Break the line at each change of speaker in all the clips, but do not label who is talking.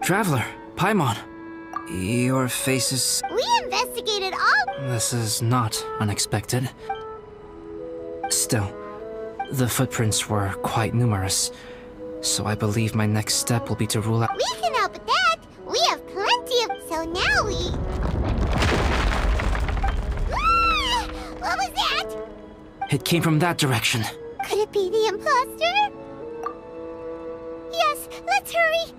Traveler, Paimon. Your face is...
We investigated all...
This is not unexpected. Still, the footprints were quite numerous, so I believe my next step will be to rule out...
We can help with that! We have plenty of... So now we... Ah! What was that?
It came from that direction.
Could it be the imposter? Yes, let's hurry!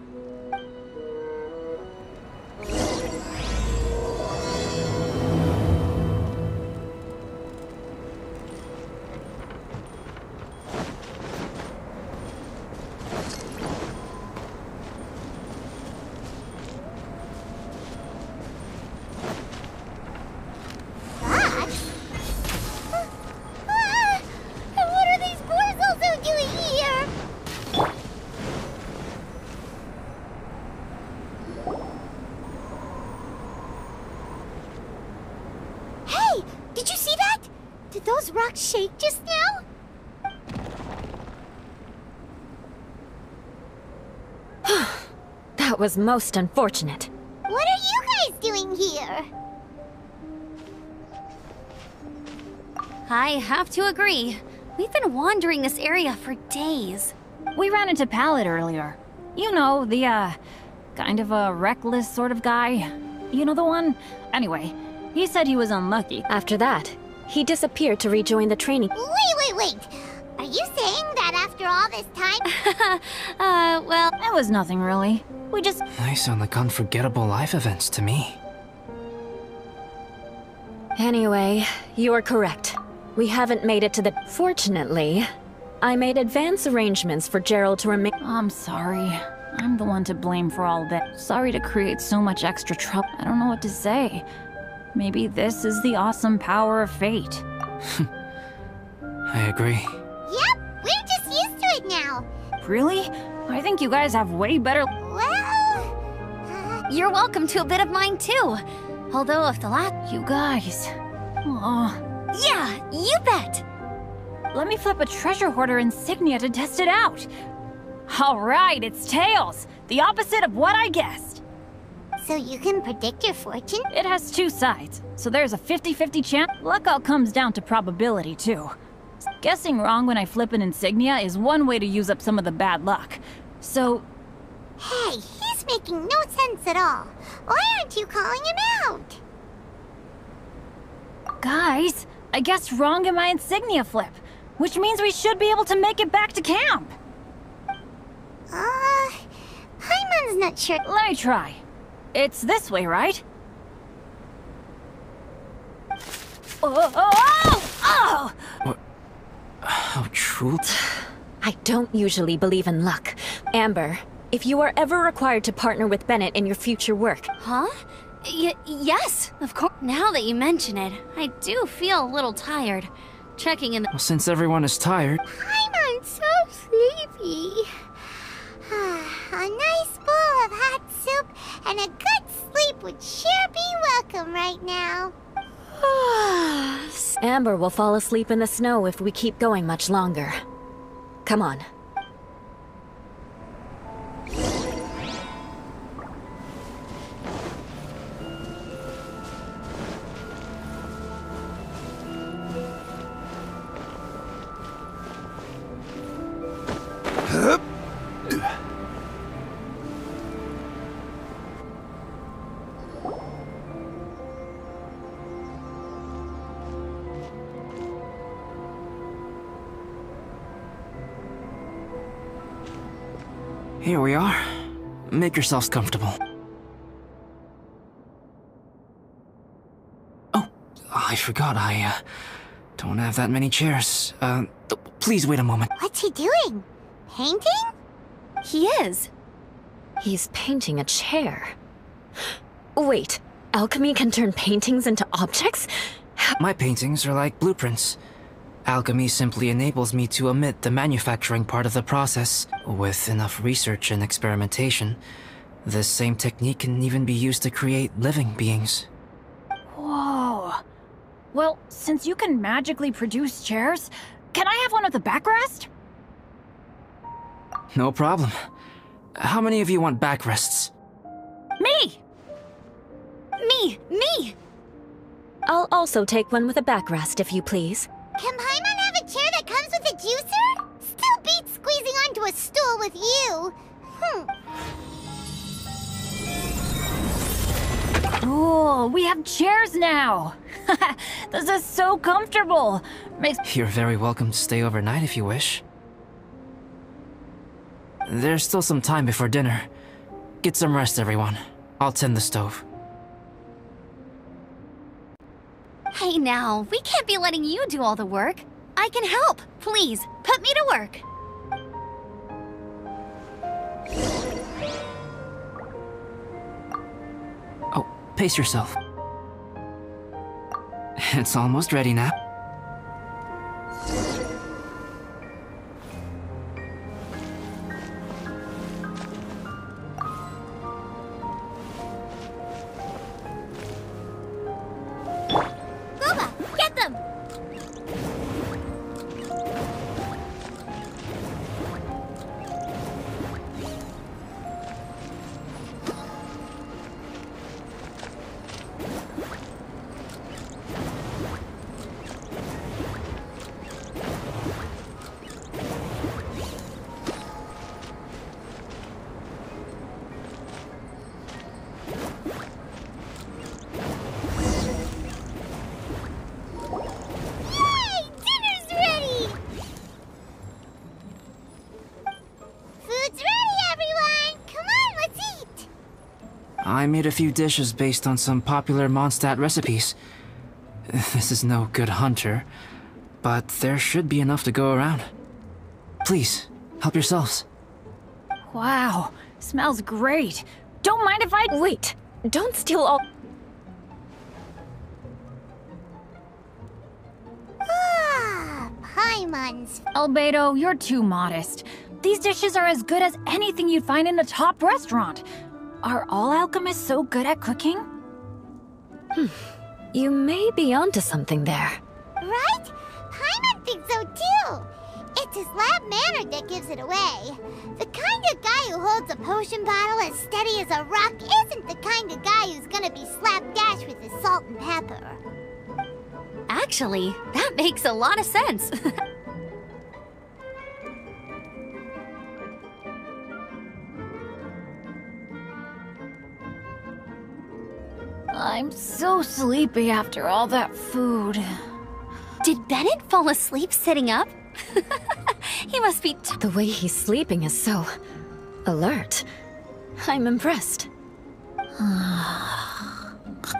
Those rocks shake just now?
That was most unfortunate.
What are you guys doing here?
I have to agree. We've been wandering this area for days.
We ran into Pallet earlier. You know, the, kind of a reckless sort of guy. You know the one? Anyway, he said he was unlucky.
After that, he disappeared to rejoin the training.
Wait! Are you saying that after all this time?
Well, it was nothing really. We just...
They sound like unforgettable life events to me.
Anyway, you're correct. We haven't made it to the... Fortunately, I made advance arrangements for Gerald to remain...
I'm sorry. I'm the one to blame for all of it. Sorry to create so much extra trouble. I don't know what to say. Maybe this is the awesome power of fate.
I agree.
Yep, we're just used to it now.
Really? I think you guys have way better...
Well...
You're welcome to a bit of mine too. Although if the last...
You guys... Oh.
Yeah, you bet!
Let me flip a treasure hoarder insignia to test it out. Alright, it's tails! The opposite of what I guessed.
So you can predict your fortune?
It has two sides, so there's a 50-50 chance. Luck all comes down to probability, too. Guessing wrong when I flip an insignia is one way to use up some of the bad luck. So...
Hey, he's making no sense at all. Why aren't you calling him out?
Guys, I guessed wrong in my insignia flip, which means we should be able to make it back to camp.
Paimon's not sure.
Let me try. It's this way, right? Oh!
What? How true?
I don't usually believe in luck. Amber, if you are ever required to partner with Bennett in your future work...
Huh? Yes, of course. Now that you mention it, I do feel a little tired. Checking in the...
Well, since everyone is tired...
Paimon's so sleepy. A nice bowl of hot soup and a good sleep would sure be welcome right now.
Amber will fall asleep in the snow if we keep going much longer. Come on.
Here we are. Make yourselves comfortable. Oh, I forgot, I don't have that many chairs. Please wait a moment.
What's he doing? Painting?
He is.
He's painting a chair. Wait, alchemy can turn paintings into objects?
My paintings are like blueprints. Alchemy simply enables me to omit the manufacturing part of the process. With enough research and experimentation, this same technique can even be used to create living beings.
Whoa. Well, since you can magically produce chairs, can I have one with a backrest?
No problem. How many of you want backrests?
Me! Me!
I'll also take one with a backrest, if you please.
Can Paimon have a chair that comes with a juicer? Still beats squeezing onto a stool with you.
Cool, we have chairs now! This is so comfortable!
You're very welcome to stay overnight if you wish. There's still some time before dinner. Get some rest, everyone. I'll tend the stove.
Hey now, we can't be letting you do all the work. I can help. Please, put me to work.
Oh, pace yourself. It's almost ready now.
Gooba, get them!
Yay! Dinner's ready! Food's ready, everyone! Come on, let's eat!
I made a few dishes based on some popular Mondstadt recipes. This is no good hunter, but there should be enough to go around. Please, help yourselves.
Wow, smells great. Don't mind if I—
Wait! Don't steal all—
Ah, Paimon's.
Albedo, you're too modest. These dishes are as good as anything you'd find in a top restaurant. Are all alchemists so good at cooking?
You may be onto something there.
Right? Paimon thinks so too. It's his lab manner that gives it away. The kind of guy who holds a potion bottle as steady as a rock isn't the kind of guy who's gonna be slapdash with his salt and pepper.
Actually, that makes a lot of sense.
I'm so sleepy after all that food.
Did Bennett fall asleep sitting up? He must be
The way he's sleeping is so alert. I'm impressed.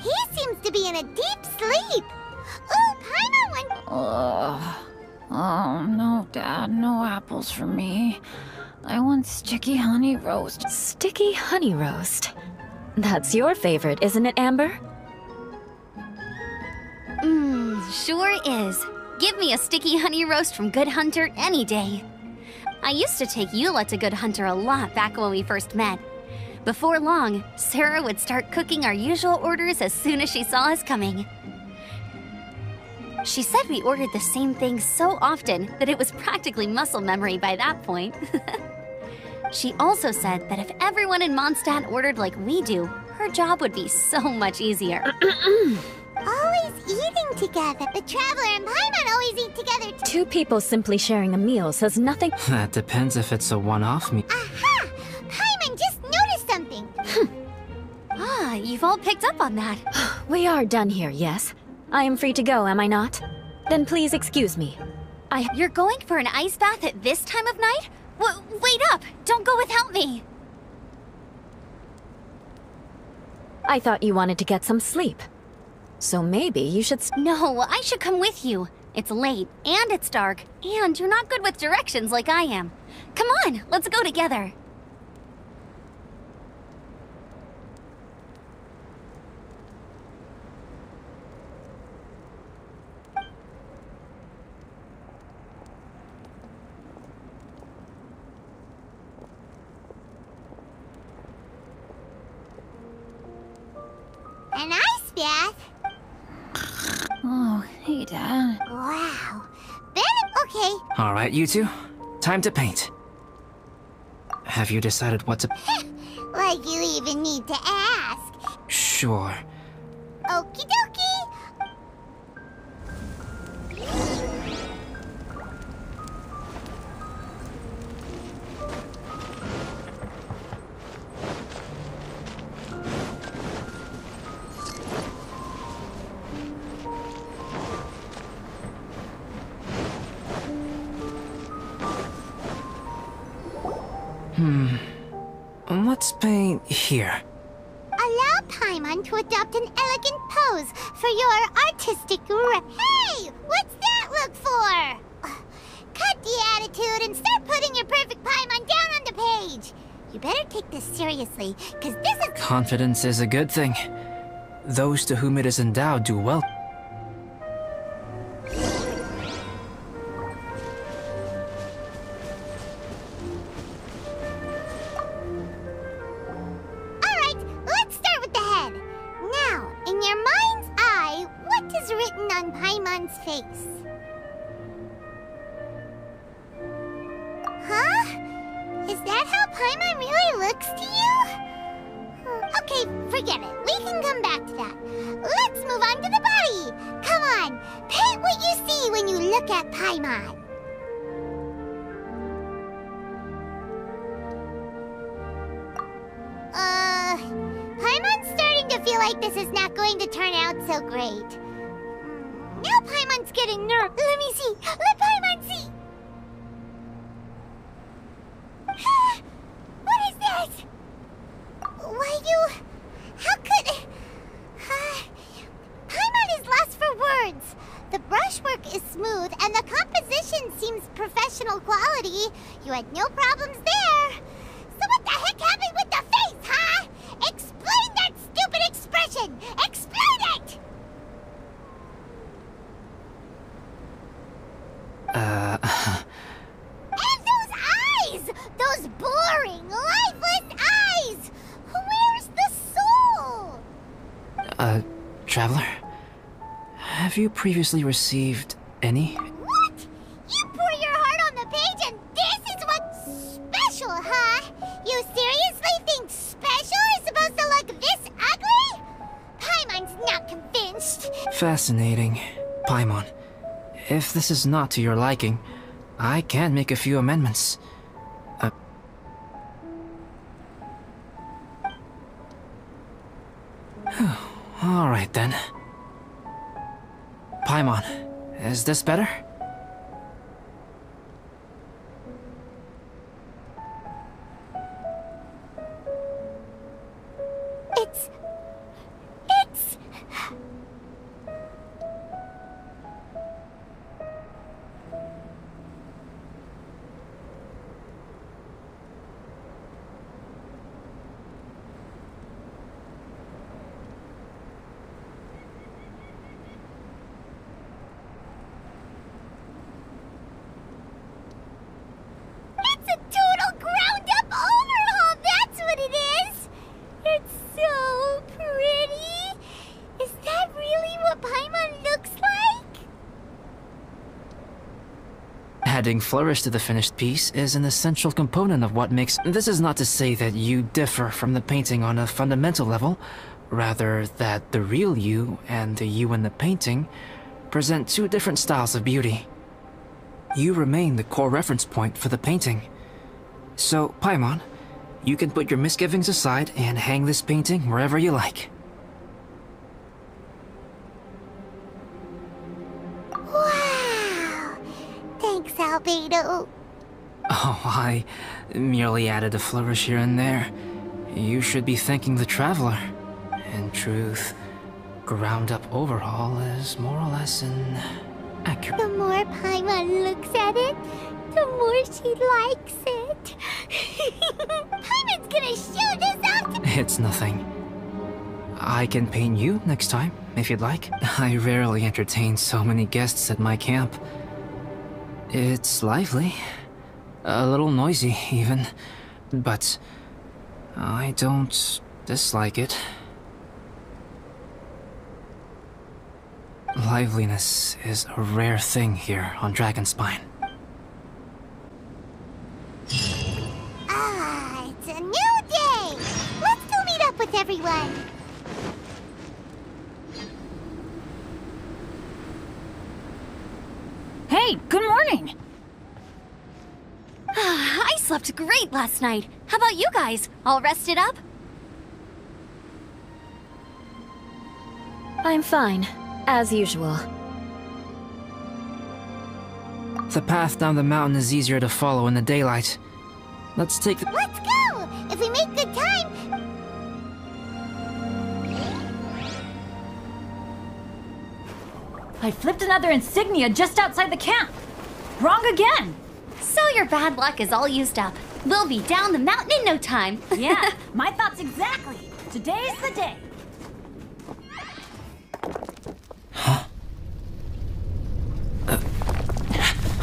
He seems to be in a deep sleep. Ooh, Paimon went.
Oh, no, Dad, no apples for me. I want sticky honey roast.
Sticky honey roast. That's your favorite, isn't it, Amber?
Sure is. Give me a sticky honey roast from Good Hunter any day. I used to take Eula to Good Hunter a lot back when we first met. Before long, Sarah would start cooking our usual orders as soon as she saw us coming. She said we ordered the same thing so often that it was practically muscle memory by that point. She also said that if everyone in Mondstadt ordered like we do, her job would be so much easier.
Always eating together. The Traveler and Paimon always eat together too.
Two people simply sharing a meal says nothing.
That depends if it's a one-off meal.
Aha! Paimon just noticed something.
Ah, you've all picked up on that.
We are done here, yes? I am free to go, am I not? Then please excuse me.
You're going for an ice bath at this time of night? Wait up! Don't go without me!
I thought you wanted to get some sleep. So maybe you should
No, I should come with you. It's late, and it's dark, and you're not good with directions like I am. Come on, let's go together.
An ice bath?
Oh, hey, Dad.
Wow. Bennett, okay.
All right, you two. Time to paint. Have you decided what to...
Like you even need to ask.
Sure.
Okie dokie.
Let's paint here.
Allow Paimon to adopt an elegant pose for your artistic Hey! What's that look for? Cut the attitude and start putting your perfect Paimon down on the page. You better take this seriously, because this is...
Confidence is a good thing. Those to whom it is endowed do well.
Face. Huh? Is that how Paimon really looks to you? Okay, forget it. We can come back to that. Let's move on to the body. Come on, paint what you see when you look at Paimon. Paimon's starting to feel like this is not going to turn out so great. Now Paimon's getting nervous. Let me see. Let Paimon see. What is that? Why you... How could... Paimon is lost for words. The brushwork is smooth and the composition seems professional quality. You had no problems there. So what the heck happened with the face, huh? Explain that stupid expression! Explain it! And those eyes! Those boring, lifeless eyes! Where's the soul?
Traveler? Have you previously received any?
What? You pour your heart on the page and this is what's special, huh? You seriously think special is supposed to look this ugly? Paimon's not convinced.
Fascinating. Paimon, if this is not to your liking, I can make a few amendments. Alright then. Paimon, is this better?
It's... It's a total ground-up overhaul, that's what it is! It's so pretty! Is that really what Paimon looks like?
Adding flourish to the finished piece is an essential component of what makes... This is not to say that you differ from the painting on a fundamental level, rather that the real you and the you in the painting present two different styles of beauty. You remain the core reference point for the painting. So, Paimon, you can put your misgivings aside and hang this painting wherever you like.
Wow! Thanks, Albedo.
Oh, I merely added a flourish here and there. You should be thanking the Traveler. In truth, ground-up overhaul is more or less an accurate...
The more Paimon looks at it, the more she likes it. Paimon's gonna show this off to...
It's nothing. I can paint you next time, if you'd like. I rarely entertain so many guests at my camp. It's lively. A little noisy, even. But I don't dislike it. Liveliness is a rare thing here on Dragonspine.
Ah, it's a new day! with everyone.
Hey, good morning!
I slept great last night. How about you guys? All rested up?
I'm fine, as usual.
The path down the mountain is easier to follow in the daylight. Let's take the...
Let's go! If we make good time...
I flipped another insignia just outside the camp! Wrong again!
So your bad luck is all used up. We'll be down the mountain in no time.
Yeah, my thoughts exactly! Today's the day!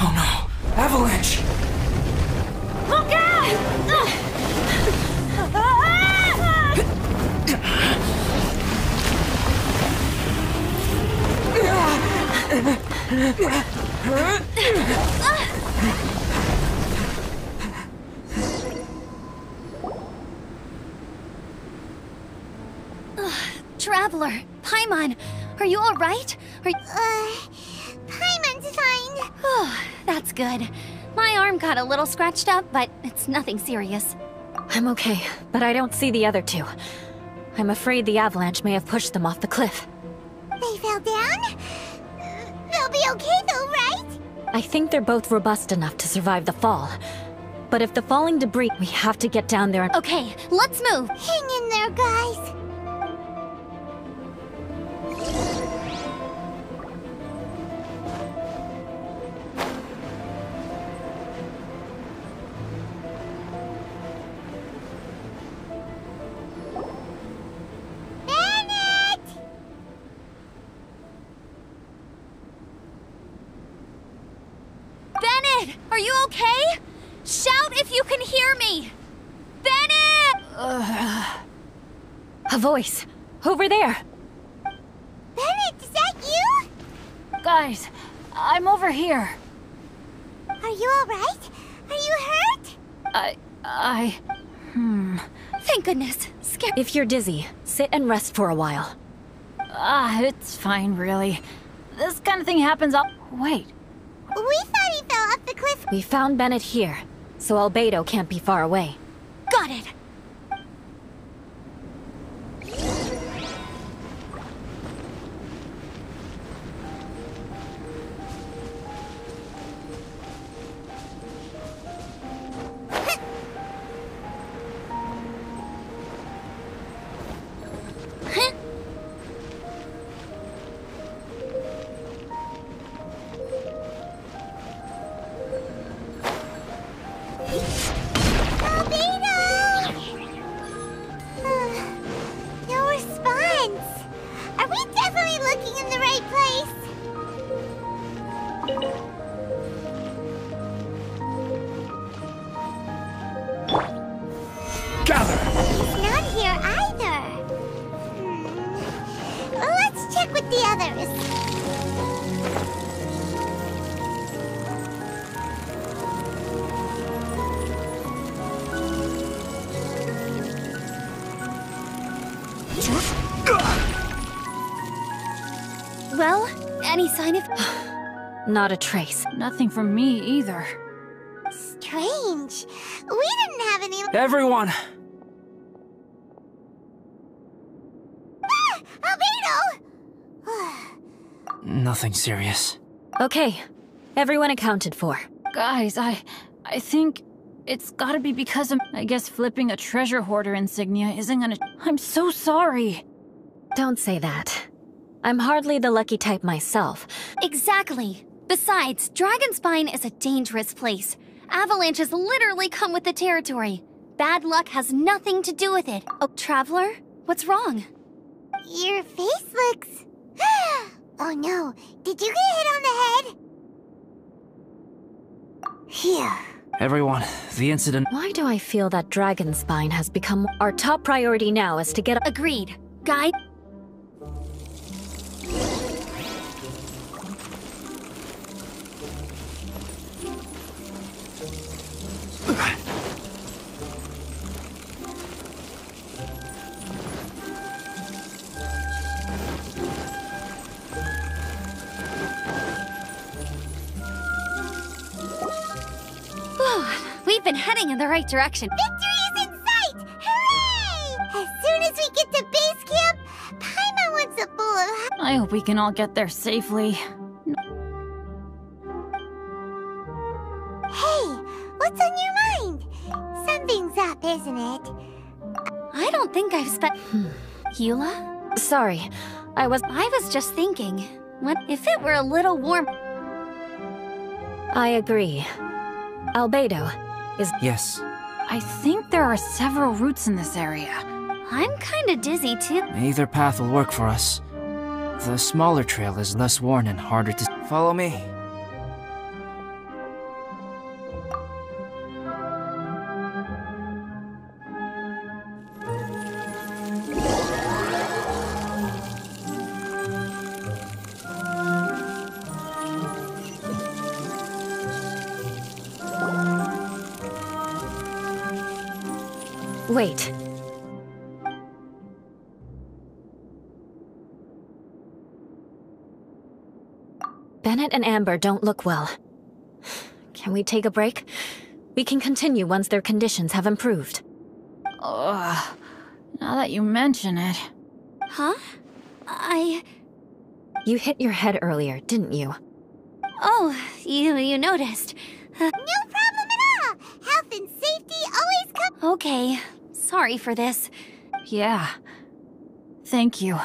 Oh no! Avalanche!
Look out!
Traveler, Paimon, are you all right?
Paimon's fine.
Oh, that's good. My arm got a little scratched up, but it's nothing serious.
I'm okay, but I don't see the other two. I'm afraid the avalanche may have pushed them off the cliff.
They fell down? They'll be okay though, right?
I think they're both robust enough to survive the fall. But if the falling debris, we have to get down there and...
Okay, let's move.
Hang in there, guys.
Bennett, are you okay? Shout if you can hear me! Bennett!
A voice! Over there!
Bennett, is that you?
Guys, I'm over here.
Are you alright? Are you hurt?
Thank goodness. Scared.
If you're dizzy, sit and rest for a while.
It's fine, really. This kind of thing happens all... Wait.
We thought he fell off the cliff.
We found Bennett here, so Albedo can't be far away.
Got it.
No response. Are we definitely looking in the right place?
Gather!
He's not here either. Well, let's check with the others.
Well, any sign of...
Not a trace.
Nothing from me either.
Strange. We didn't have any...
Everyone!
Albedo!
Nothing serious.
Okay, everyone accounted for.
Guys, I think it's gotta be because of... I guess flipping a treasure hoarder insignia isn't gonna... I'm so sorry.
Don't say that. I'm hardly the lucky type myself.
Exactly. Besides, Dragonspine is a dangerous place. Avalanches literally come with the territory. Bad luck has nothing to do with it. Oh, Traveler? What's wrong?
Your face looks... Oh no, did you get hit on the head? Here.
Everyone, the incident...
Why do I feel that Dragonspine has become... Our top priority now is to get...
Agreed. Guide? been heading in the right direction.
Victory is in sight! Hooray! As soon as we get to base camp, Paimon wants a bowl of...
I hope we can all get there safely.
Hey, what's on your mind? Something's up, isn't it?
I don't think I've spent... Eula?
Sorry,
I was just thinking, what if it were a little warm?
I agree. Albedo is...
Yes.
I think there are several routes in this area.
I'm kinda dizzy too.
Either path will work for us. The smaller trail is less worn and harder to... Follow me.
Wait. Bennett and Amber don't look well. Can we take a break? We can continue once their conditions have improved.
Ugh. Now that you mention it...
Huh?
You hit your head earlier, didn't you?
Oh, you noticed.
No problem at all! Health and safety always come...
Okay. Sorry for this.
Yeah. Thank you.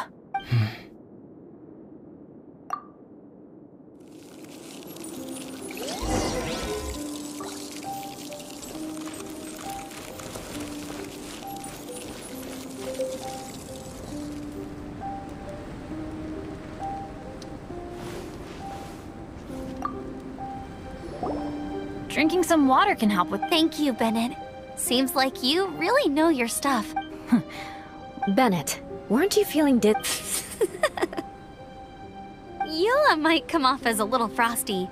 Drinking some water can help with...
Thank you, Bennett. Seems like you really know your stuff.
Bennett, weren't you feeling
Eula might come off as a little frosty.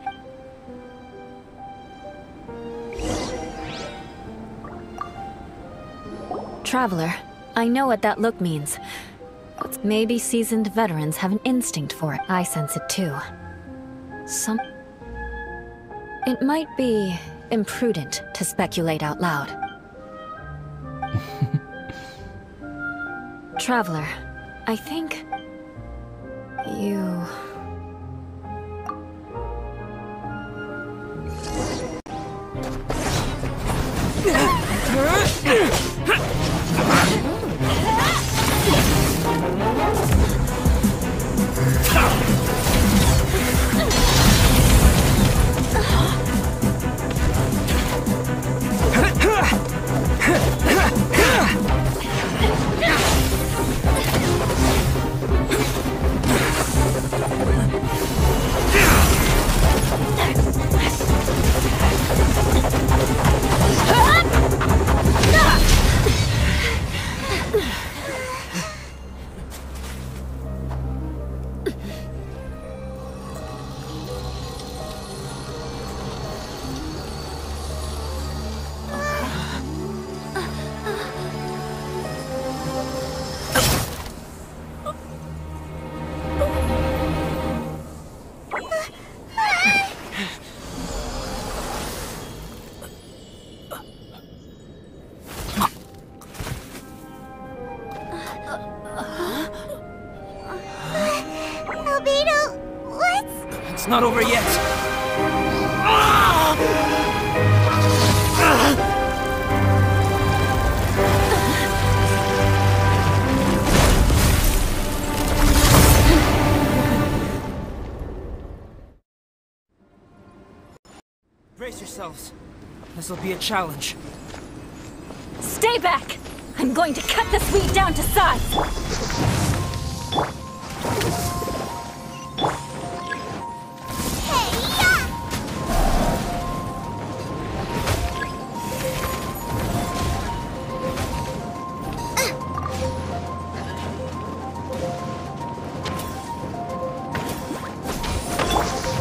Traveler, I know what that look means. But maybe seasoned veterans have an instinct for it. I sense it too. It might be imprudent to speculate out loud. Traveler, I think... you...
It's not over yet. Brace yourselves. This'll be a challenge.
Stay back! I'm going to cut this weed down to size!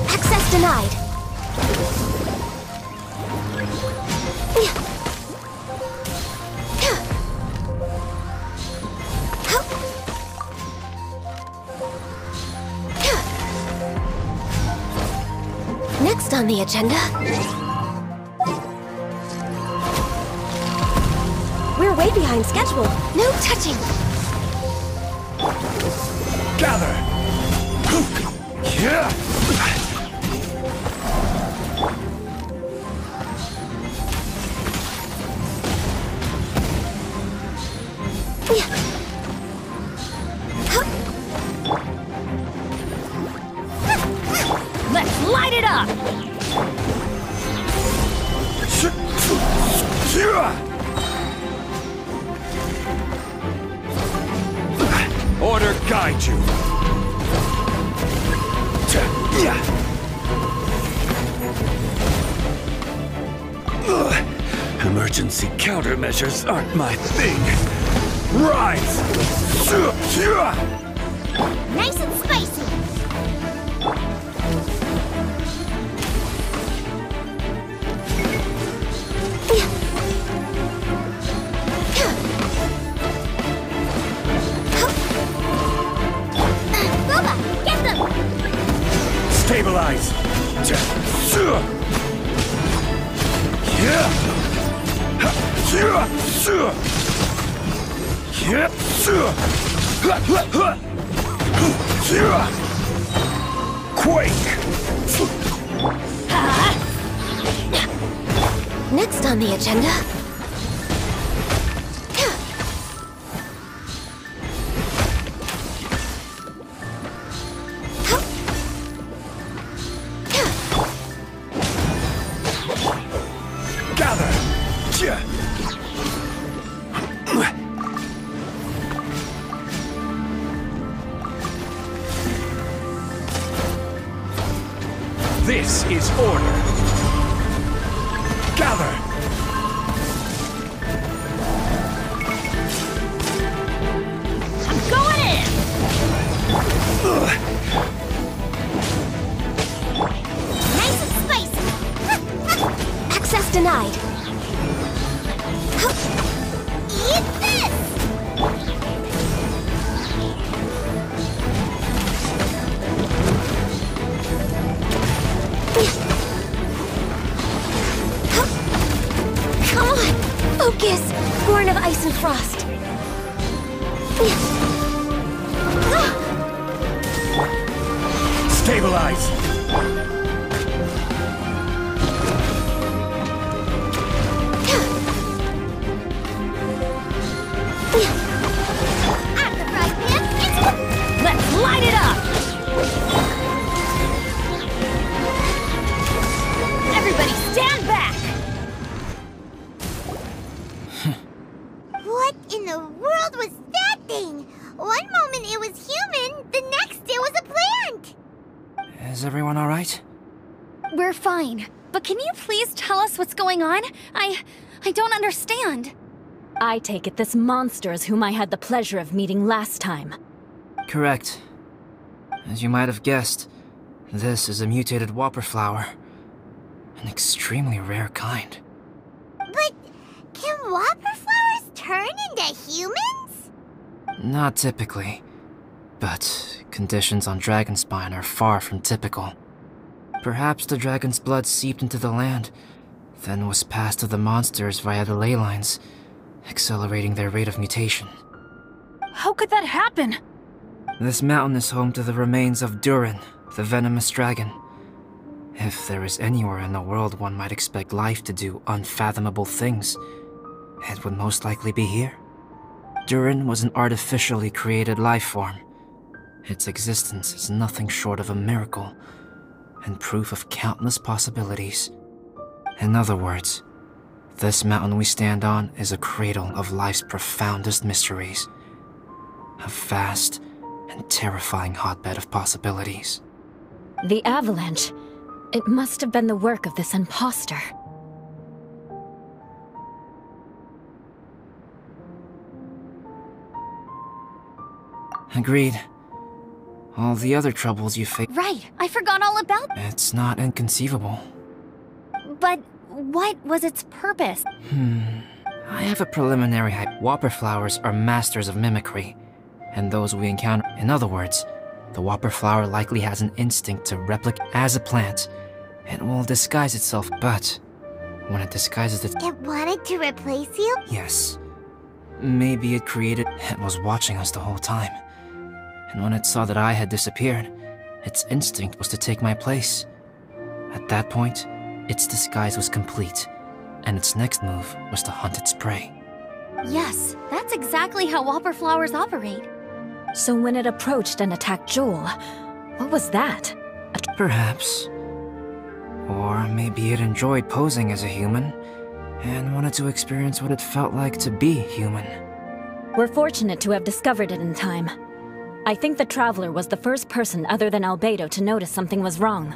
Access denied. Next on the agenda...
behind schedule. No touching.
Gather! Yeah!
Let's light it up!
Order guide you. Emergency countermeasures aren't my thing. Rise!
Nice and spicy. Boba, get them!
Stabilize! Quake!
Next on the agenda.
Gather! This is order. Gather!
I'm going in!
Nice and spicy.
Access denied.
Eat this!
Come on! Focus! Born of ice and frost.
Stabilize!
Out of the frying pan,
Let's light it up! Everybody stand back!
What in the world was that thing? One moment it was human, the next it was a plant!
Is everyone alright?
We're fine. But can you please tell us what's going on? I don't understand.
I take it this monster is whom I had the pleasure of meeting last time.
Correct. As you might have guessed, this is a mutated whopper flower. An extremely rare kind.
But can whopper flowers turn into humans?
Not typically, but conditions on Dragonspine are far from typical. Perhaps the dragon's blood seeped into the land, then was passed to the monsters via the ley lines, accelerating their rate of mutation.
How could that happen?
This mountain is home to the remains of Durin, the venomous dragon. If there is anywhere in the world one might expect life to do unfathomable things, it would most likely be here. Durin was an artificially created life form. Its existence is nothing short of a miracle, and proof of countless possibilities. In other words, this mountain we stand on is a cradle of life's profoundest mysteries. A vast and terrifying hotbed of possibilities.
The avalanche. It must have been the work of this imposter.
Agreed. All the other troubles you face.
Right, I forgot all about.
It's not inconceivable.
But what was its purpose?
I have a preliminary hype. Whopper flowers are masters of mimicry, and those we encounter. In other words, the whopper flower likely has an instinct to replicate as a plant. It will disguise itself, but when it disguises it,
It wanted to replace you?
yes. Maybe it created... It was watching us the whole time. And when it saw that I had disappeared, its instinct was to take my place. At that point, its disguise was complete, and its next move was to hunt its prey.
Yes, that's exactly how whopper flowers operate.
So when it approached and attacked Joel, what was that?
Perhaps. Or maybe it enjoyed posing as a human, and wanted to experience what it felt like to be human.
We're fortunate to have discovered it in time. I think the Traveler was the first person other than Albedo to notice something was wrong.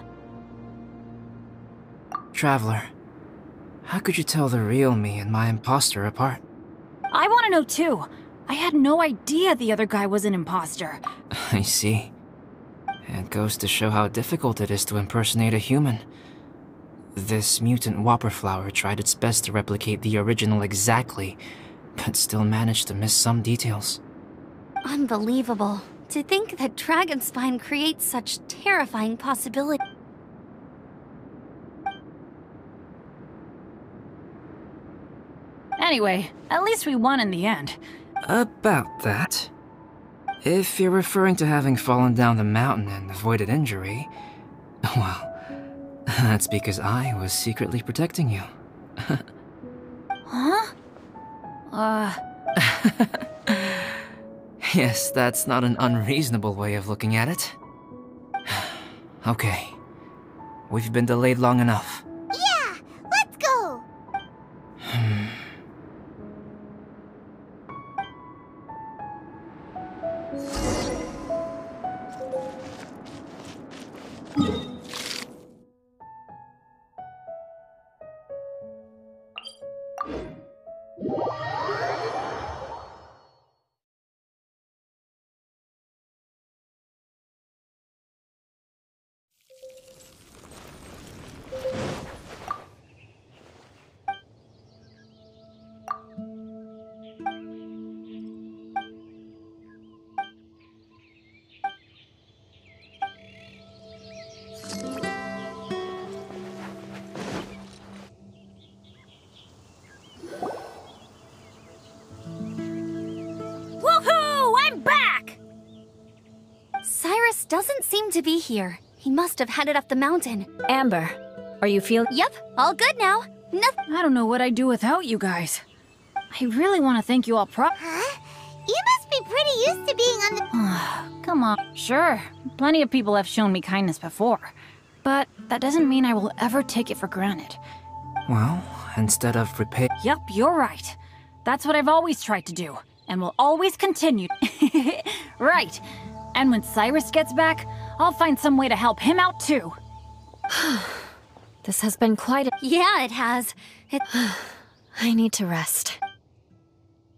Traveler, how could you tell the real me and my imposter apart?
I want to know too. I had no idea the other guy was an imposter.
I see. It goes to show how difficult it is to impersonate a human. This mutant whopper flower tried its best to replicate the original exactly, but still managed to miss some details.
Unbelievable. To think that Dragonspine creates such terrifying possibilities.
Anyway, at least we won in the end.
About that. If you're referring to having fallen down the mountain and avoided injury, well, that's because I was secretly protecting you.
Huh?
Yes, that's not an unreasonable way of looking at it. Okay. We've been delayed long enough.
Yeah, let's go!
Woohoo! I'm back!
Cyrus doesn't seem to be here. He must have headed up the mountain.
Amber, are you feeling...
Yep, all good now.
I don't know what I'd do without you guys. I really want to thank you all
Huh? You must be pretty used to being on the...
Come on. Sure, plenty of people have shown me kindness before. But that doesn't mean I will ever take it for granted.
Well, instead of repay...
Yep, you're right. That's what I've always tried to do, and will always continue. Right. And when Cyrus gets back, I'll find some way to help him out too.
This has been quite a...
Yeah, it has.
I need to rest.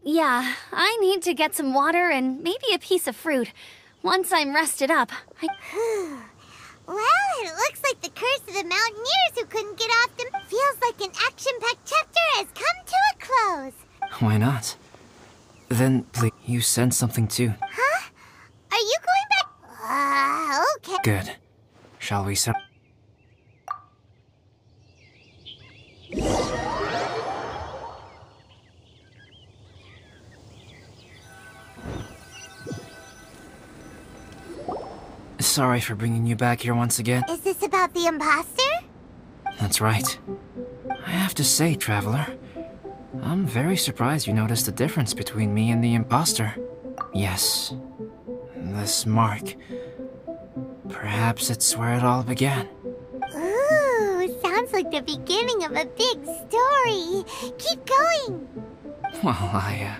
Yeah, I need to get some water and maybe a piece of fruit. Once I'm rested up,
Well, it looks like the curse of the mountaineers who couldn't get off the... Feels like an action-packed chapter has come to a close.
Why not? Then, please, you sense something too.
Huh? Are you going back? Okay.
Good. Shall we set... Sorry for bringing you back here once again.
Is this about the imposter?
That's right. I have to say, Traveler, I'm very surprised you noticed the difference between me and the imposter. Yes, this mark. Perhaps it's where it all began.
Ooh, sounds like the beginning of a big story. Keep going.
Well, I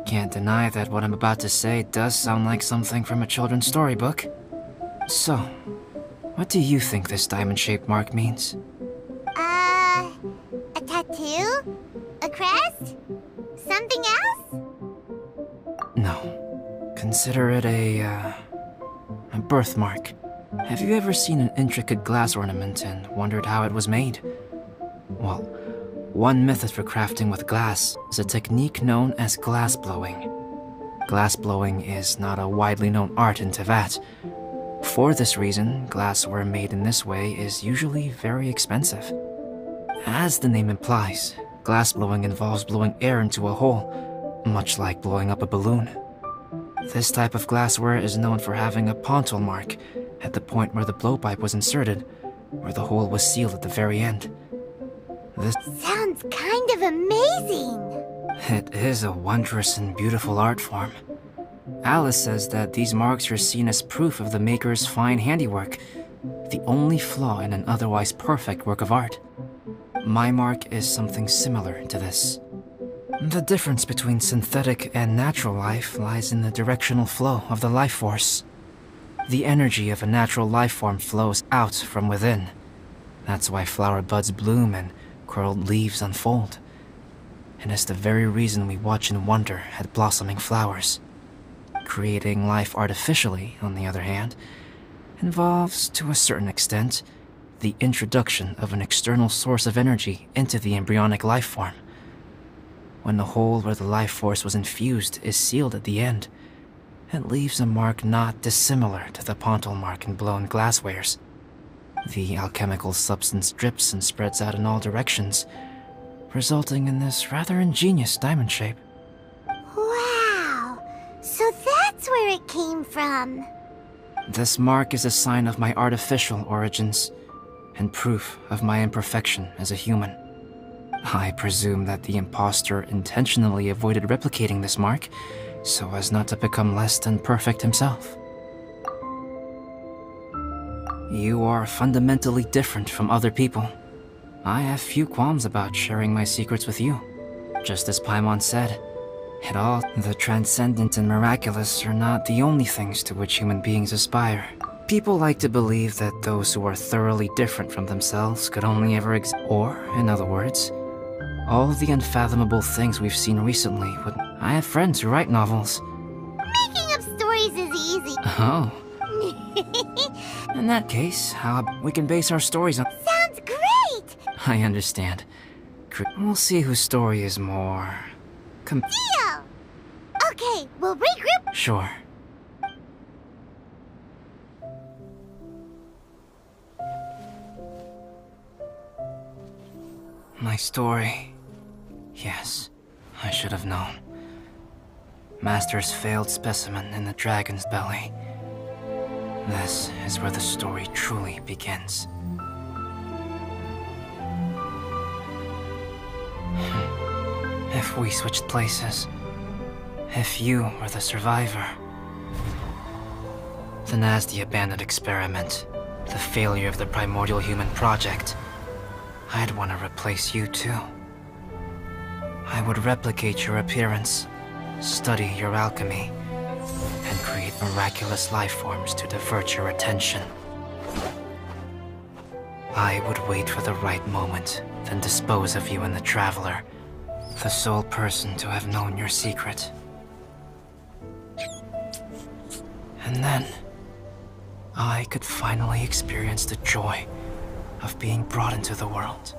can't deny that what I'm about to say does sound like something from a children's storybook. So, what do you think this diamond-shaped mark means?
A tattoo? A crest? Something else?
No. Consider it a birthmark. Have you ever seen an intricate glass ornament and wondered how it was made? Well, one method for crafting with glass is a technique known as glass blowing. Glass blowing is not a widely known art in Teyvat. For this reason, glassware made in this way is usually very expensive. As the name implies, glass blowing involves blowing air into a hole, much like blowing up a balloon. This type of glassware is known for having a pontal mark at the point where the blowpipe was inserted, where the hole was sealed at the very end. This
Sounds kind of amazing!
It is a wondrous and beautiful art form. Alice says that these marks are seen as proof of the maker's fine handiwork, the only flaw in an otherwise perfect work of art. My mark is something similar to this. The difference between synthetic and natural life lies in the directional flow of the life force. The energy of a natural life form flows out from within. That's why flower buds bloom and curled leaves unfold. And it's the very reason we watch and wonder at blossoming flowers. Creating life artificially, on the other hand, involves, to a certain extent, the introduction of an external source of energy into the embryonic life form. When the hole where the life force was infused is sealed at the end, it leaves a mark not dissimilar to the pontal mark in blown glasswares. The alchemical substance drips and spreads out in all directions, resulting in this rather ingenious diamond shape.
Wow! So that's where it came from.
This mark is a sign of my artificial origins, and proof of my imperfection as a human. I presume that the impostor intentionally avoided replicating this mark, so as not to become less than perfect himself. You are fundamentally different from other people. I have few qualms about sharing my secrets with you. Just as Paimon said, the transcendent and miraculous are not the only things to which human beings aspire. People like to believe that those who are thoroughly different from themselves could only ever exist. Or, in other words, all the unfathomable things we've seen recently would... I have friends who write novels.
Making up stories is easy.
Oh. In that case, we can base our stories on...
Sounds great!
I understand. We'll see whose story is more...
Deal! Okay, we'll regroup.
Sure. My story. Yes, I should have known. Master's failed specimen in the dragon's belly. This is where the story truly begins. If we switched places, if you were the survivor, then as the abandoned experiment, the failure of the primordial human project, I'd want to replace you too. I would replicate your appearance, study your alchemy, and create miraculous life forms to divert your attention. I would wait for the right moment, then dispose of you in the Traveler, the sole person to have known your secret. And then, I could finally experience the joy of being brought into the world.